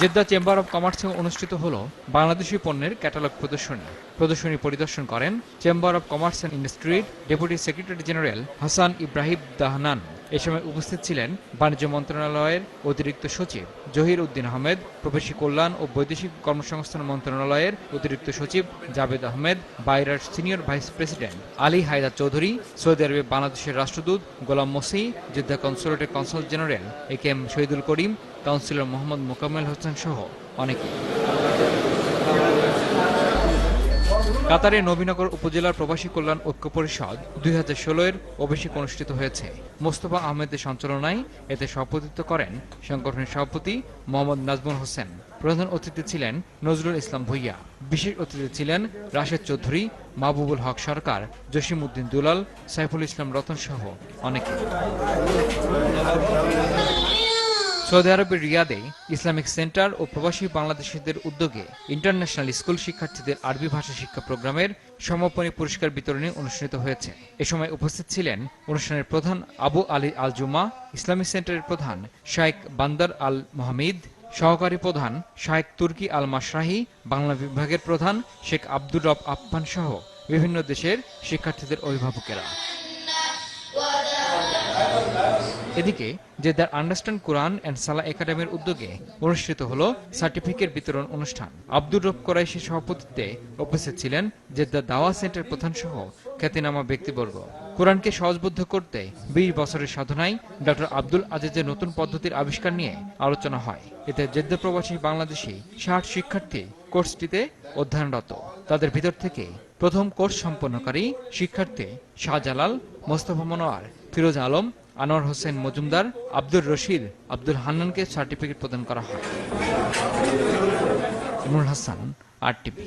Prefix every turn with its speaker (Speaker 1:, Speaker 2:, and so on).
Speaker 1: Jeddah chamber of কমার্সে অনুষ্ঠিত হল বাংলাদেশি পণ্যের ক্যাটালগ প্রদর্শনী পরিদর্শন করেন চেম্বার অব কমার্স অ্যান্ড ইন্ডাস্ট্রির deputy secretary general Hasan Ibrahim Dahnan. এ সময় উপস্থিত ছিলেন বাণিজ্য মন্ত্রণালয়ের অতিরিক্ত সচিব জহির উদ্দিন আহমেদ, প্রবাসী কল্যাণ ও বৈদেশিক কর্মসংস্থান মন্ত্রণালয়ের অতিরিক্ত সচিব জাবেদ আহমেদ, বাইরার senior vice president Ali Haider Chowdhury, Saudi আরবে বাংলাদেশের রাষ্ট্রদূত গোলাম মসি, জেদ্দা কনসুলেটের consul general A K M. Shahidul Karim, councillor Mohammad Mokammel Hossain সহ অনেকে। কাতারের নবীনগর উপজেলার প্রবাসী কল্যাণ ঐক্য পরিষদ 2016-এর অভিষেক অনুষ্ঠিত হয়েছে। মোস্তফা আহমেদের সঞ্চালনায় এতে সভাপতিত্ব করেন সংগঠনের সভাপতি মোহাম্মদ নাজমুল হোসেন। প্রধান অতিথি ছিলেন নজরুল ইসলাম ভূঁইয়া। বিশেষ অতিথি ছিলেন রাশেদ চৌধুরী, মাহবুবুল হক সরকার, জসিম উদ্দিন দুলাল, সাইফুল ইসলাম রতন সহ অনেকে। সৌদি আরবের রিয়াদে ইসলামিক সেন্টার ও প্রবাসী বাংলাদেশিদের উদ্যোগে ইন্টারন্যাশনাল স্কুল শিক্ষার্থীদের আরবি ভাষা শিক্ষা প্রোগ্রামের সমাপনী পুরস্কার বিতরণী অনুষ্ঠিত হয়েছে। এ সময় উপস্থিত ছিলেন অনুষ্ঠানের প্রধান আবু আলী আল জুমা, ইসলামিক সেন্টারের প্রধান শাইখ বান্দার আল মোহামিদ, সহকারী প্রধান শাইখ তুর্কি আল মাশরাহি, বাংলা বিভাগের প্রধান শেখ আব্দুর রব আফফান সহ বিভিন্ন দেশের শিক্ষার্থীদের অভিভাবকেরা। এদিকে জেদ্দার আন্ডারস্ট্যান্ড কোরআন অ্যান্ড সালাহ একাডেমির উদ্যোগে অনুষ্ঠিত হল সার্টিফিকেট বিতরণ অনুষ্ঠান। আব্দুর রব কোরাইশির সভাপতিত্বে উপস্থিত ছিলেন জেদ্দা দাওয়া সেন্টার প্রধান সহ খ্যাতিনামা ব্যক্তিবর্গ। কোরআনকে সহজবোধ্য করতে 20 বছরের সাধনায় ডক্টর আব্দুল আজিজের নতুন পদ্ধতির আবিষ্কার নিয়ে আলোচনা হয়। এতে জেদ্দা প্রবাসী বাংলাদেশি 60 শিক্ষার্থী কোর্সটিতে অধ্যয়নরত। তাদের ভিতর থেকে প্রথম কোর্স সম্পন্নকারী শিক্ষার্থী শাহজালাল, মোস্তফা মনোয়ার, ফিরোজ আলম, আনোয়ার হোসেন মজুমদার, আব্দুর রশিদ, আব্দুল হান্নানকে সার্টিফিকেট প্রদান করা হয়। ইমরুল হাসান, RTV।